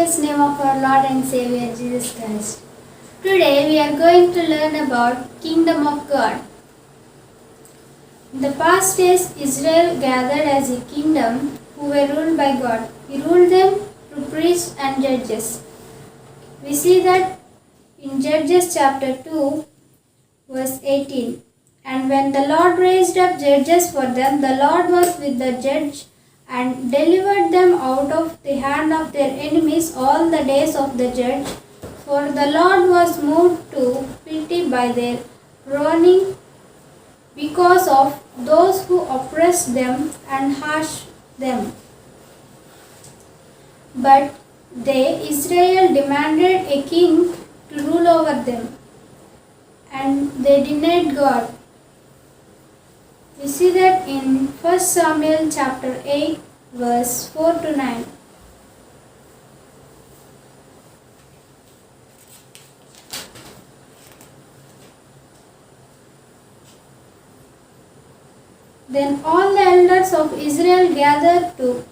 glorious name of our Lord and Savior Jesus Christ. Today we are going to learn about Kingdom of God. In the past days, Israel gathered as a kingdom who were ruled by God. He ruled them through priests and judges. We see that in Judges chapter 2, verse 18. And when the Lord raised up judges for them, the Lord was with the judge and delivered them out of the hand of their enemies all the days of the judge. For the Lord was moved to pity by their groaning because of those who oppressed them and harshed them. But they, Israel, demanded a king to rule over them, and they denied God. We see that in 1 Samuel chapter 8, verse 4 to 9. Then all the elders of Israel gathered together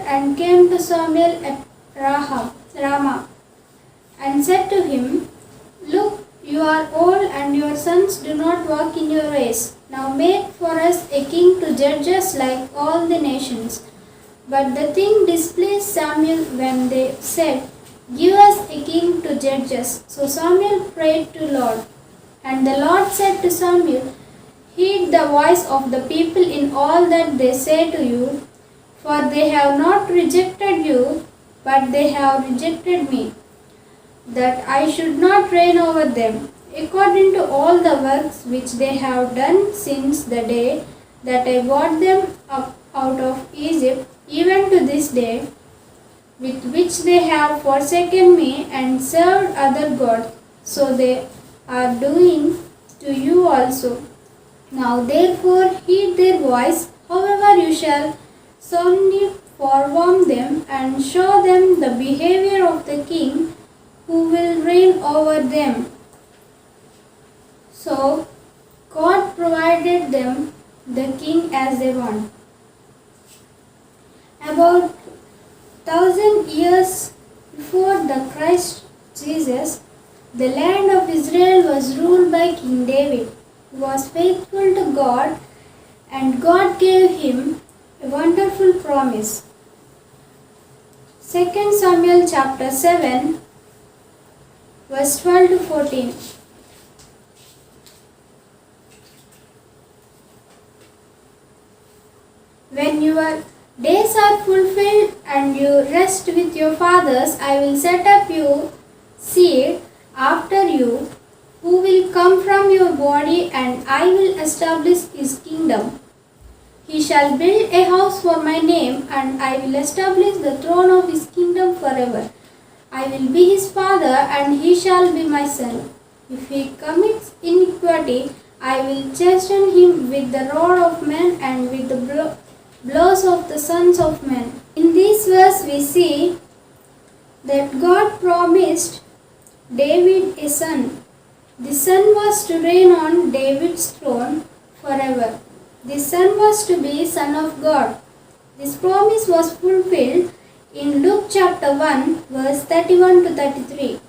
and came to Samuel at Ramah and said to him, Look, you are old and your sons do not walk in your ways. Now make for us a king to judge us like all the nations. But the thing displeased Samuel when they said, Give us a king to judge us. So Samuel prayed to Lord. And the Lord said to Samuel, Heed the voice of the people in all that they say to you, for they have not rejected you, but they have rejected me, that I should not reign over them, according to all the works which they have done since the day that I brought them up out of Egypt, even to this day, with which they have forsaken me and served other gods, so they are doing to you also. Now therefore heed their voice, however you shall soundly forewarn them and show them the behavior of the king who will reign over them. So God provided them the king as they want. About 1,000 years before the Christ Jesus, the land of Israel was ruled by King David, who was faithful to God, and God gave him a wonderful promise. 2 Samuel chapter 7, verse 12 to 14. When your days are fulfilled and you rest with your fathers, I will set up your seed after you, who will come from your body, and I will establish his kingdom. He shall build a house for my name, and I will establish the throne of his kingdom forever. I will be his father, and he shall be my son. If he commits iniquity, I will chasten him with the rod of men and with the blows of the sons of men. In this verse we see that God promised David a son. The son was to reign on David's throne forever. The son was to be Son of God. This promise was fulfilled in Luke chapter 1, verse 31 to 33.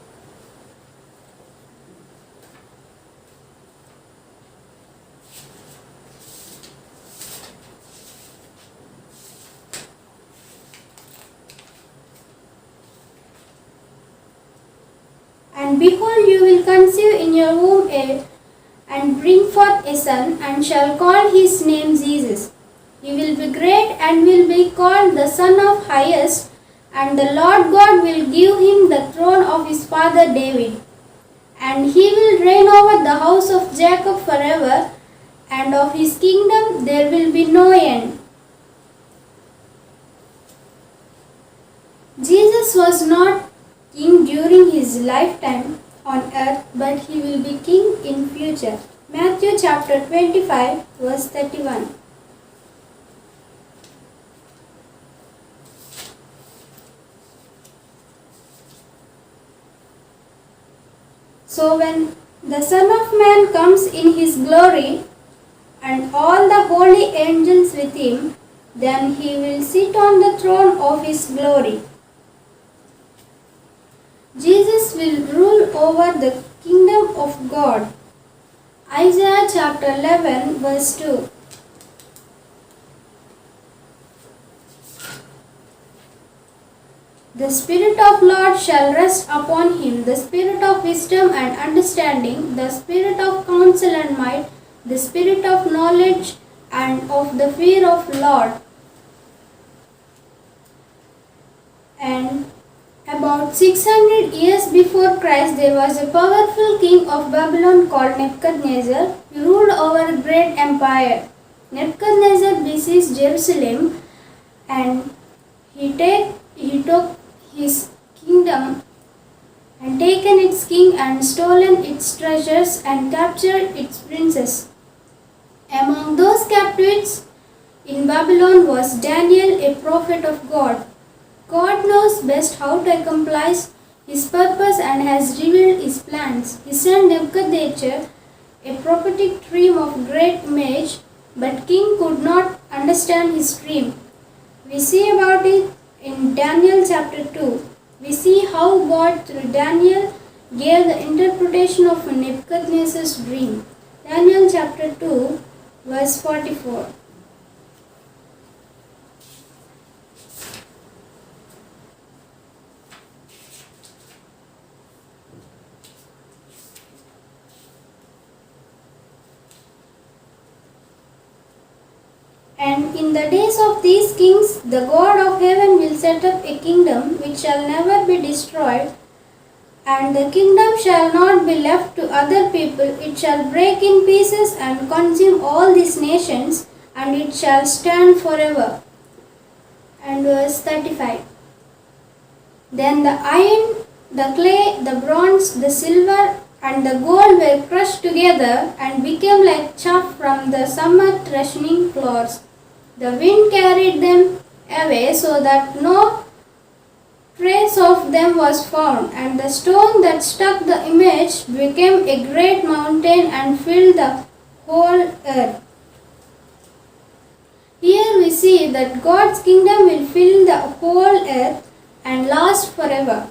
And behold, you will conceive in your womb and bring forth a son, and shall call his name Jesus. He will be great and will be called the Son of Highest, and the Lord God will give him the throne of his father David. And he will reign over the house of Jacob forever, and of his kingdom there will be no end. Jesus was not king during his lifetime on earth, but he will be king in future. Matthew chapter 25, verse 31. So when the Son of Man comes in his glory and all the holy angels with him, Then he will sit on the throne of his glory. Jesus will rule over the kingdom of God. Isaiah chapter 11 verse 2. The Spirit of Lord shall rest upon him, the Spirit of wisdom and understanding, the Spirit of counsel and might, the Spirit of knowledge and of the fear of Lord. And about 600 years before Christ, there was a powerful king of Babylon called Nebuchadnezzar. He ruled over a great empire. Nebuchadnezzar besieged Jerusalem and he took his kingdom and taken its king and stolen its treasures and captured its princes. Among those captives in Babylon was Daniel, a prophet of God. God knows best how to accomplish his purpose and has revealed his plans. He sent Nebuchadnezzar a prophetic dream of great image, but king could not understand his dream. We see about it in Daniel chapter 2. We see how God through Daniel gave the interpretation of Nebuchadnezzar's dream. Daniel chapter 2 verse 44. And in the days of these kings, the God of heaven will set up a kingdom which shall never be destroyed, and the kingdom shall not be left to other people. It shall break in pieces and consume all these nations, and it shall stand forever. And verse 35. Then the iron, the clay, the bronze, the silver, and the gold were crushed together and became like chaff from the summer threshing floors. The wind carried them away so that no trace of them was found, and the stone that struck the image became a great mountain and filled the whole earth. Here we see that God's kingdom will fill the whole earth and last forever.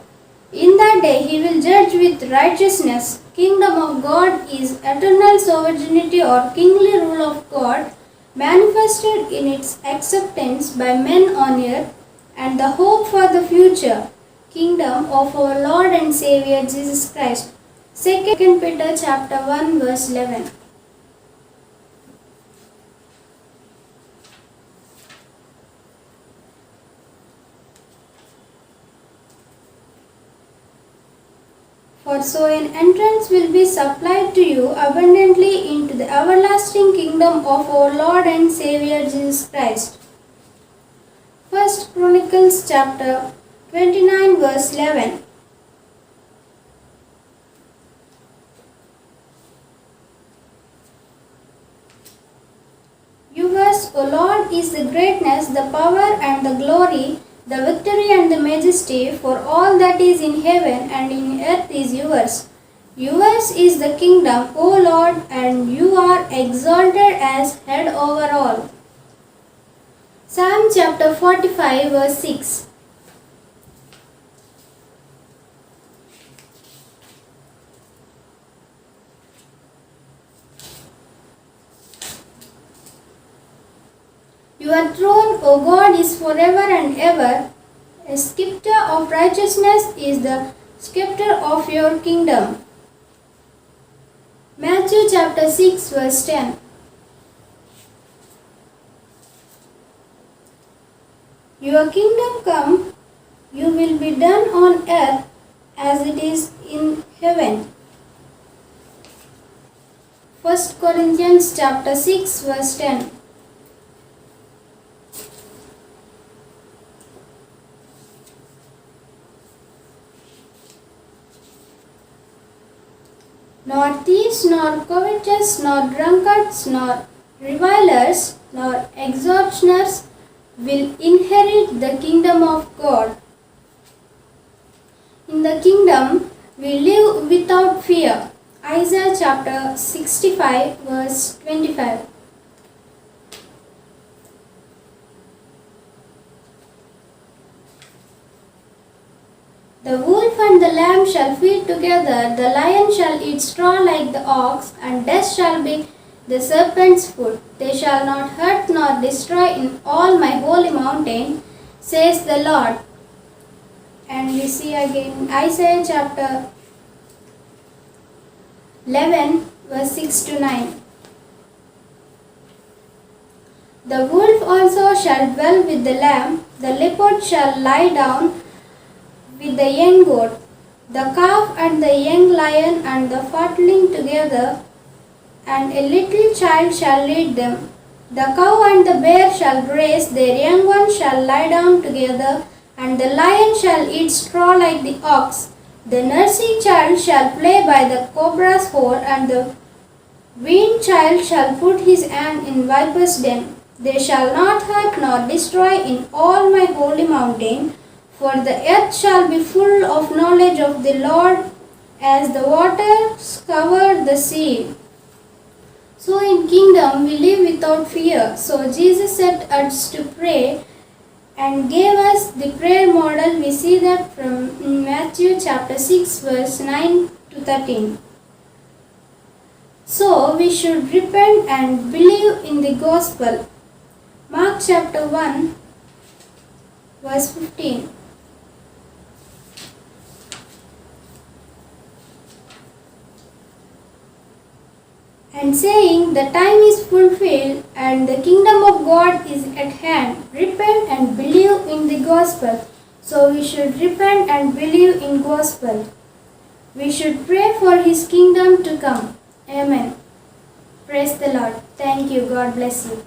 In that day he will judge with righteousness. Kingdom of God is eternal sovereignty or kingly rule of God, manifested in its acceptance by men on earth, and the hope for the future kingdom of our Lord and Savior Jesus Christ. 2 Peter chapter 1 verse 11. For so an entrance will be supplied to you abundantly into the everlasting kingdom of our Lord and Savior Jesus Christ. 1 Chronicles chapter 29 verse 11. Yours, O Lord, is the greatness, the power and the glory, the victory and the majesty, for all that is in heaven and in earth is yours. Yours is the kingdom, O Lord, and you are exalted as head over all. Psalm chapter 45 verse 6. Your throne, O God, is forever and ever. A scepter of righteousness is the scepter of your kingdom. Matthew chapter 6 verse 10. Your kingdom come, you will be done on earth as it is in heaven. 1 Corinthians chapter 6 verse 10. Nor thieves, nor covetous, nor drunkards, nor revilers, nor extortioners will inherit the kingdom of God. In the kingdom we live without fear. Isaiah chapter 65 verse 25. The wolf and the lamb shall feed together, the lion shall eat straw like the ox, and death shall be the serpent's food. They shall not hurt nor destroy in all my holy mountain, says the Lord. And we see again Isaiah chapter 11, verse 6 to 9. The wolf also shall dwell with the lamb, the leopard shall lie down with the young goat, the calf and the young lion and the fatling together, and a little child shall lead them. The cow and the bear shall graze, their young ones shall lie down together, and the lion shall eat straw like the ox. The nursing child shall play by the cobra's hole, and the weaned child shall put his hand in viper's den. They shall not hurt nor destroy in all my holy mountain, for the earth shall be full of knowledge of the Lord as the waters cover the sea. So in kingdom we live without fear. So Jesus set us to pray and gave us the prayer model. We see that from Matthew chapter 6 verse 9 to 13. So we should repent and believe in the gospel. Mark chapter 1 verse 15. And saying, the time is fulfilled and the kingdom of God is at hand. Repent and believe in the gospel. So we should repent and believe in gospel. We should pray for his kingdom to come. Amen. Praise the Lord. Thank you. God bless you.